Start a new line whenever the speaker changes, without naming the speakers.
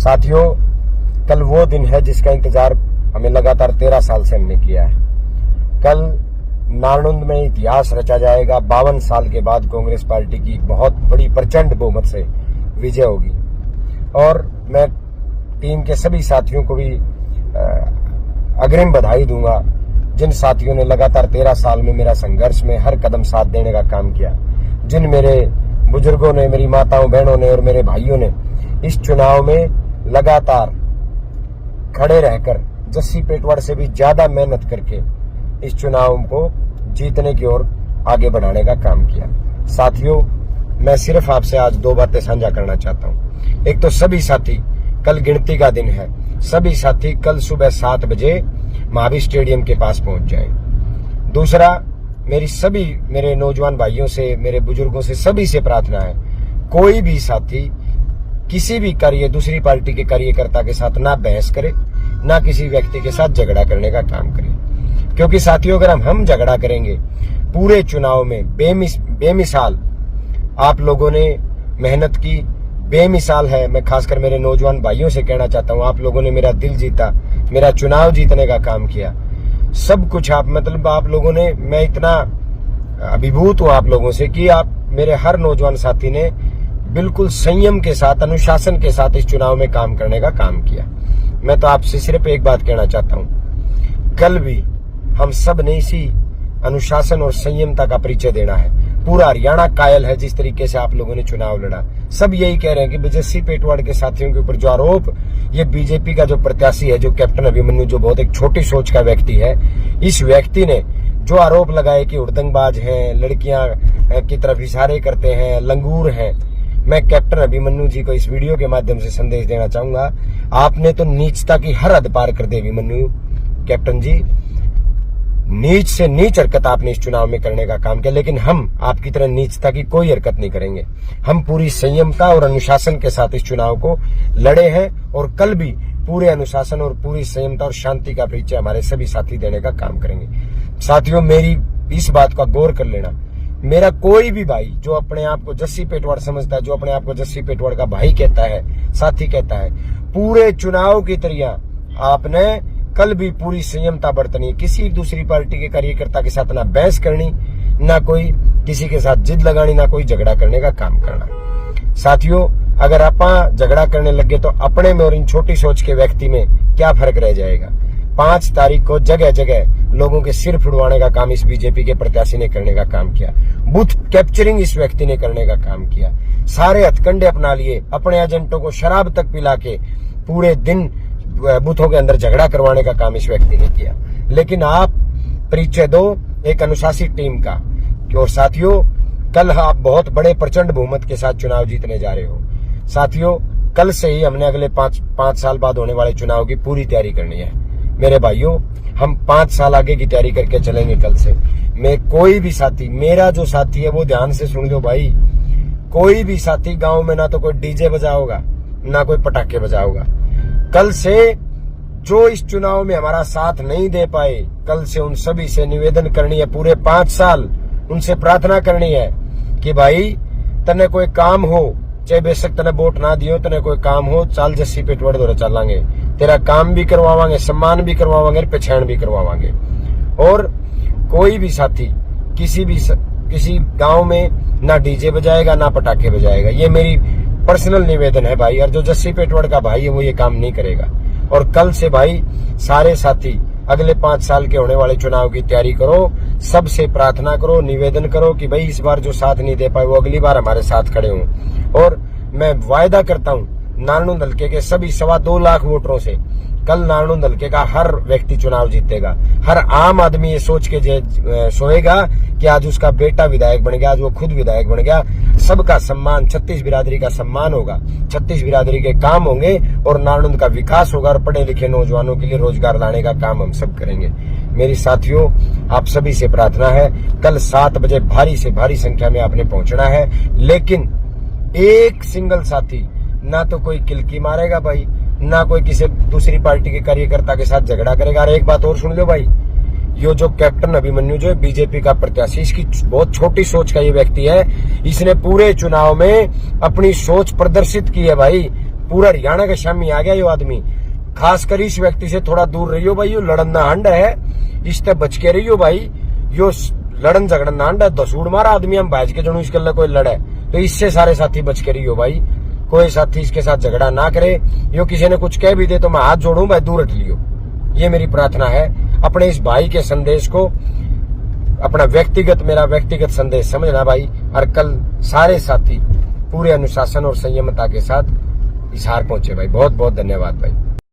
साथियों, कल वो दिन है जिसका इंतजार हमें लगातार 13 साल से हमने किया है। कल नारनौंद में इतिहास रचा जाएगा। 52 साल के बाद कांग्रेस पार्टी की बहुत बड़ी प्रचंड बहुमत से विजय होगी और मैं टीम के सभी साथियों को भी अग्रिम बधाई दूंगा, जिन साथियों ने लगातार 13 साल में मेरा संघर्ष में हर कदम साथ देने का काम किया, जिन मेरे बुजुर्गों ने, मेरी माताओं बहनों ने और मेरे भाइयों ने इस चुनाव में लगातार खड़े रहकर जस्सी पेटवाड़ से भी ज्यादा मेहनत करके इस चुनाव को जीतने की ओर आगे बढ़ाने का काम किया। साथियों, मैं सिर्फ आपसे आज 2 बातें साझा करना चाहता हूं। एक तो सभी साथी, कल गिनती का दिन है, सभी साथी कल सुबह 7 बजे महावीर स्टेडियम के पास पहुंच जाएं। दूसरा, मेरे नौजवान भाइयों से, मेरे बुजुर्गों से, सभी से प्रार्थना है, कोई भी साथी किसी भी दूसरी पार्टी के कार्यकर्ता के साथ ना बहस करे, ना किसी व्यक्ति के साथ झगड़ा करने का काम करे। क्योंकि साथियों, अगर हम झगड़ा करेंगे पूरे चुनाव में बेमिसाल आप लोगों ने मेहनत की, बेमिसाल है। मैं खासकर मेरे नौजवान भाइयों से कहना चाहता हूं, आप लोगों ने मेरा दिल जीता, मेरा चुनाव जीतने का काम किया, सब कुछ आप लोगों ने, मैं इतना अभिभूत हूं आप लोगों से कि आप मेरे हर नौजवान साथी ने बिल्कुल संयम के साथ, अनुशासन के साथ इस चुनाव में काम करने का काम किया। मैं तो आपसे सिर्फ एक बात कहना चाहता हूं, कल भी हम सब ने इसी अनुशासन और संयमता का परिचय देना है। पूरा हरियाणा कायल है जिस तरीके से आप लोगों ने चुनाव लड़ा। सब यही कह रहे हैं कि जस्सी पेटवाड़ के साथियों के ऊपर जो आरोप, ये बीजेपी का जो प्रत्याशी है, जो कैप्टन अभिमन्यु, जो बहुत एक छोटी सोच का व्यक्ति है, इस व्यक्ति ने जो आरोप लगाए कि उड़दंगबाज हैं, लड़कियां की तरफ इशारे करते हैं, लंगूर हैं, मैं कैप्टन अभिमन्यु जी को इस वीडियो के माध्यम से संदेश देना चाहूंगा, आपने तो नीचता की हर हद पार कर दी अभिमन्यु। कैप्टन जी, नीच से नीच हरकत आपने इस चुनाव में करने का काम किया, लेकिन हम आपकी तरह नीचता की कोई हरकत नहीं करेंगे। हम पूरी संयमता और अनुशासन के साथ इस चुनाव को लड़े हैं और कल भी पूरे अनुशासन और पूरी संयमता और शांति का परिचय हमारे सभी साथी देने का काम करेंगे। साथियों, मेरी इस बात का गौर कर लेना, मेरा कोई भी भाई जो अपने आप को जस्सी पेटवाड़ समझता है, जो अपने आप को जस्सी पेटवाड़ का भाई कहता है, साथी कहता है, पूरे चुनाव की तरह आपने कल भी पूरी संयमता बरतनी, किसी दूसरी पार्टी के कार्यकर्ता के साथ ना बहस करनी, ना कोई किसी के साथ जिद लगानी, ना कोई झगड़ा करने का काम करना। साथियों, अगर आप झगड़ा करने लगे तो अपने में और इन छोटी सोच के व्यक्ति में क्या फर्क रह जाएगा। 5 तारीख को जगह जगह लोगों के सिर फुड़वाने का काम इस बीजेपी के प्रत्याशी ने करने का काम किया, बूथ कैप्चरिंग इस व्यक्ति ने करने का काम किया, सारे हथकंडे अपना लिए, अपने एजेंटों को शराब तक पिला के पूरे दिन बूथों के अंदर झगड़ा करवाने का काम इस व्यक्ति ने किया। लेकिन आप परिचय दो एक अनुशासित टीम का। और साथियों, कल आप बहुत बड़े प्रचंड बहुमत के साथ चुनाव जीतने जा रहे हो। साथियों, कल से ही हमने अगले 5 साल बाद होने वाले चुनाव की पूरी तैयारी करनी है। मेरे भाइयों, हम 5 साल आगे की तैयारी करके चलेंगे कल से। मैं कोई भी साथी, मेरा जो साथी है वो ध्यान से सुन लो भाई, कोई भी साथी गांव में ना तो कोई डीजे बजाओगा, ना कोई पटाखे बजाओगा। कल से जो इस चुनाव में हमारा साथ नहीं दे पाए, कल से उन सभी से निवेदन करनी है, पूरे 5 साल उनसे प्रार्थना करनी है कि भाई तने कोई काम हो, चाहे बेशक तने वोट ना दियो, तने कोई काम हो, चाल जस्सी पेटवाड़ दौरे चलांगे, तेरा काम भी करवावांगे, सम्मान भी करवावांगे, पहचान भी करवावांगे। और कोई भी साथी किसी गांव में ना डीजे बजाएगा, ना पटाखे बजाएगा, ये मेरी पर्सनल निवेदन है भाई। और जो जस्सी पेटवाड़ का भाई है वो ये काम नहीं करेगा। और कल से भाई सारे साथी अगले 5 साल के होने वाले चुनाव की तैयारी करो, सबसे प्रार्थना करो, निवेदन करो कि भाई इस बार जो साथ नहीं दे पाए वो अगली बार हमारे साथ खड़े हों। और मैं वायदा करता हूं, नारनौंद हल्के के सभी 2.25 लाख वोटरों से कल नारनौंद हल्के का हर व्यक्ति चुनाव जीतेगा। हर आम आदमी ये सोच के सोएगा कि आज उसका बेटा विधायक बन गया, आज वो खुद विधायक बन गया। सबका सम्मान, 36 बिरादरी का सम्मान होगा, 36 बिरादरी के काम होंगे और नारनौंद का विकास होगा और पढ़े लिखे नौजवानों के लिए रोजगार लाने का काम हम सब करेंगे। मेरी साथियों, आप सभी से प्रार्थना है, कल 7 बजे भारी से भारी संख्या में आपने पहुंचना है। लेकिन एक सिंगल साथी ना तो कोई किलकी मारेगा भाई, ना कोई किसी दूसरी पार्टी के कार्यकर्ता के साथ झगड़ा करेगा। और एक बात और सुन लो भाई, ये जो कैप्टन अभिमन्यु जो है बीजेपी का प्रत्याशी, इसकी बहुत छोटी सोच का ये व्यक्ति है। इसने पूरे चुनाव में अपनी सोच प्रदर्शित की है भाई, पूरा हरियाणा का शामी आ गया यो आदमी। खासकर इस व्यक्ति से थोड़ा दूर रहियो भाई, यो लड़न हंड है, इससे बच के रहियो भाई। यो लड़न झगड़न हंड है, दसूड़ मारा आदमी, हम भाज के जनू इसके लिए कोई लड़े तो इससे सारे साथी बच के रहियो भाई। कोई साथी इसके साथ झगड़ा ना करे। यो किसी ने कुछ कह भी दे तो मैं हाथ जोड़ूं भाई, दूर हट लियो। ये मेरी प्रार्थना है। अपने इस भाई के संदेश को अपना मेरा व्यक्तिगत संदेश समझना भाई। और कल सारे साथी पूरे अनुशासन और संयमता के साथ इस हार पहुंचे भाई। बहुत बहुत धन्यवाद भाई।